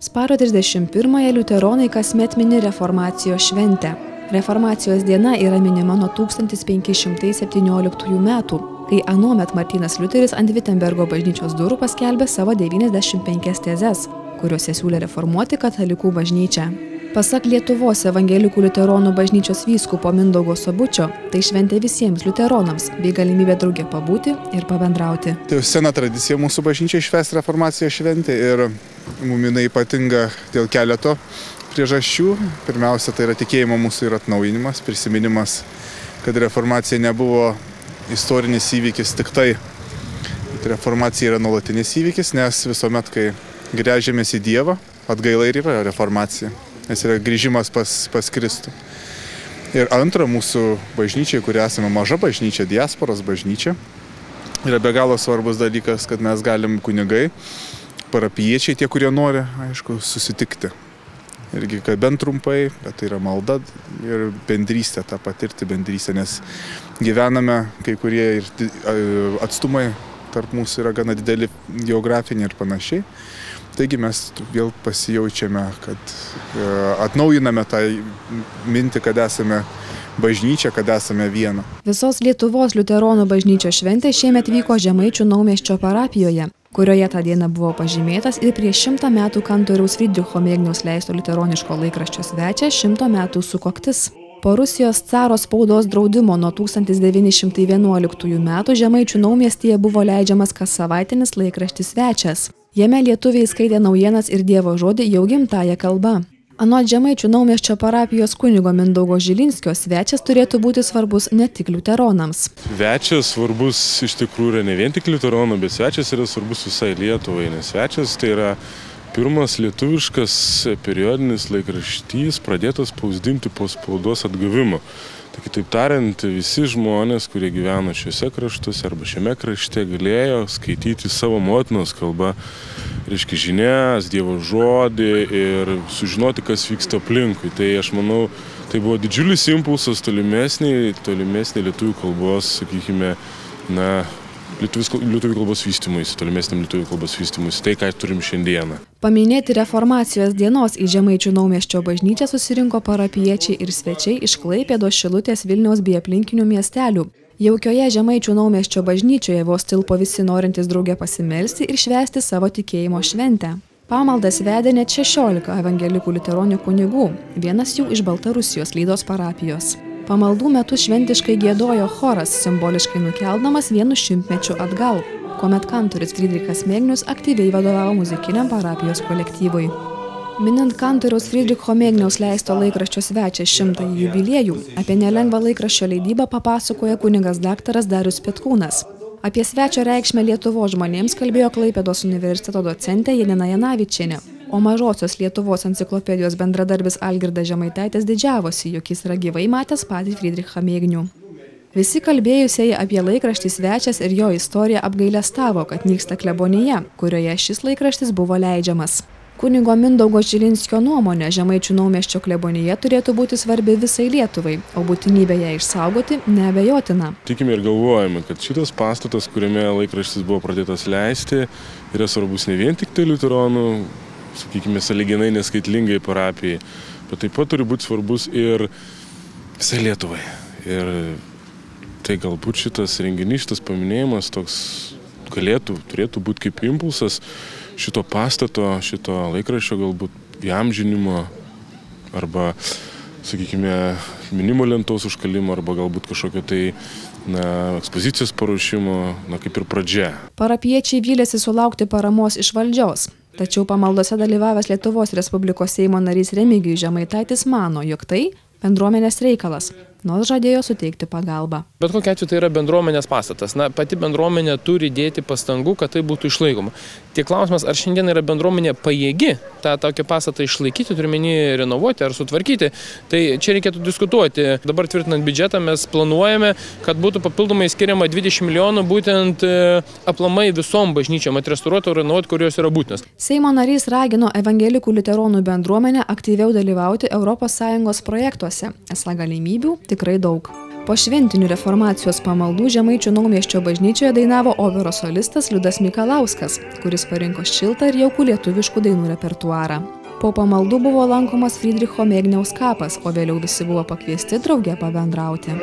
Spalio 31-ąją liuteronai kasmet mini reformacijos šventę. Reformacijos diena yra minima nuo 1517 metų, kai anuomet Martynas Liuteris ant Vitembergo bažnyčios durų paskelbė savo 95 tezes, kuriuose siūlė reformuoti katalikų bažnyčią. Pasak Lietuvos evangelikų liuteronų bažnyčios vyskupo Mindaugo Sabučio, tai šventė visiems liuteronams bei galimybė drauge pabūti ir pabendrauti. Tai sena tradicija mūsų bažnyčiai švęsti reformacijos šventę ir mum jinai ypatinga dėl keleto priežasčių. Pirmiausia, tai yra tikėjimo mūsų ir atnaujinimas, prisiminimas, kad reformacija nebuvo istorinis įvykis tik tai. Reformacija yra nuolatinis įvykis, nes visuomet, kai gręžiamės į Dievą, atgaila ir yra reformacija. Nes yra grįžimas pas Kristų. Ir antra, mūsų bažnyčiai, kurie esame maža bažnyčia, diasporos bažnyčia, yra be galo svarbus dalykas, kad mes galim kunigai, parapijiečiai, tie, kurie nori, aišku, susitikti. Irgi, kad bent trumpai, bet tai yra malda ir bendrystė, tą patirti bendrystę, nes gyvename kai kurie ir atstumai tarp mūsų yra gana dideli geografiniai ir panašiai. Taigi mes vėl pasijaučiame, kad atnaujiname tą mintį, kad esame bažnyčia, kad esame viena. Visos Lietuvos liuteronų bažnyčios šventė šiemet vyko Žemaičių Naumiesčio parapijoje, kurioje tą dieną buvo pažymėtas ir prieš 100 metų kantoriaus Frydricho Mėgniaus leisto liuteroniško laikraščio Svečias 100 metų sukaktis. Po Rusijos caro spaudos draudimo nuo 1911 metų Žemaičių Naumiestyje buvo leidžiamas kas savaitinis laikraštis Svečias. Jame lietuviai skaitė naujienas ir Dievo žodį jau gimtąja kalba. Anot Žemaičių Naumiesčio parapijos kunigo Mindaugo Žilinskio, Svečias turėtų būti svarbus ne tik liuteronams. Svečias svarbus iš tikrųjų yra ne vien tik liuteronų, bet Svečias yra svarbus visai Lietuvai, nes Svečias tai yra pirmas lietuviškas periodinis laikraštys pradėtas spausdinti po spaudos atgavimo. Tai kitaip tariant, visi žmonės, kurie gyveno šiuose kraštuose arba šiame krašte, galėjo skaityti savo motinos kalbą, reiškia žinias, Dievo žodį ir sužinoti, kas vyksta aplinkui. Tai aš manau, tai buvo didžiulis impulsas tolimesnį lietuvių kalbos, sakykime, lietuvių kalbos vystymuisi, tolimesniam lietuvių kalbos vystymuisi, tai ką turim šiandieną. Paminėti reformacijos dienos į Žemaičių Naumiesčio bažnyčią susirinko parapijiečiai ir svečiai iš Klaipėdos, Šilutės, Vilniaus bei aplinkinių miestelių. Jaukioje Žemaičių Naumiesčio bažnyčioje vos tilpo visi norintys drauge pasimelsti ir švęsti savo tikėjimo šventę. Pamaldas vedė net 16 evangelikų liuteronų kunigų, vienas jų iš Baltarusijos Lydos parapijos. Pamaldų metu šventiškai giedojo choras, simboliškai nukeldamas 100 mečių atgal, kuomet kantorius Frydrichas Mėgnius aktyviai vadovavo muzikiniam parapijos kolektyvui. Minint kantoriaus Frydricho Mėgniaus leisto laikraščio Svečias 100-ąjį jubiliejų, apie nelengvą laikraščio leidybą papasakoja kunigas daktaras Darius Petkūnas. Apie Svečio reikšmę Lietuvos žmonėms kalbėjo Klaipėdos universiteto docentė Janina Janavičienė, o Mažosios Lietuvos enciklopedijos bendradarbis Algirdas Žemaitaitis didžiavosi, jog jis yra gyvai matęs patį Frydrichą Mėgnių. Visi kalbėjusieji apie laikraštį Svečias ir jo istoriją apgailestavo, kad nyksta klebonija, kurioje šis laikraštis buvo leidžiamas. Kunigo Mindaugo Žilinskio nuomonė, Žemaičių Naumiesčio klebonija turėtų būti svarbi visai Lietuvai, o būtinybė ją išsaugoti neabejotina. Tikime ir galvojame, kad šitas pastatas, kuriame laikraštis buvo pradėtas leisti, yra svarbus ne vien tik tai liuteronų, sakykime, sąlyginai neskaitlingai parapijai, bet taip pat turi būti svarbus ir visai Lietuvai. Ir tai galbūt šitas renginys, šitas paminėjimas toks turėtų būti kaip impulsas šito pastato, šito laikraščio galbūt įamžinimo arba, sakykime, minimo lentos užkalimo arba galbūt kažkokio tai ekspozicijos paruošimo, kaip ir pradžia. Parapiečiai vylėsi sulaukti paramos iš valdžios. Tačiau pamaldose dalyvavęs Lietuvos Respublikos Seimo narys Remigijus Žemaitaitis mano, jog tai bendruomenės reikalas, nors žadėjo suteikti pagalbą. Bet kokiu atveju tai yra bendruomenės pastatas. Pati bendruomenė turi dėti pastangų, kad tai būtų išlaikoma. Tik klausimas, ar šiandien yra bendruomenė pajėgi tą tokį pastatą išlaikyti, turime renovuoti ar sutvarkyti. Tai čia reikėtų diskutuoti. Dabar tvirtinant biudžetą mes planuojame, kad būtų papildomai skiriama 20 milijonų būtent aplamai visom bažnyčiom atrestauruoti ir renovuoti, kurios yra būtinos. Seimo narys ragino evangelikų liuteronų bendruomenę aktyviau dalyvauti ES projektuose. Esą galimybių tikrai daug. Po šventinių reformacijos pamaldų Žemaičių Naumiesčio bažnyčioje dainavo operos solistas Liudas Mikalauskas, kuris parinko šiltą ir jaukų lietuviškų dainų repertuarą. Po pamaldų buvo lankomas Frydricho Mėgniaus kapas, o vėliau visi buvo pakviesti drauge pabendrauti.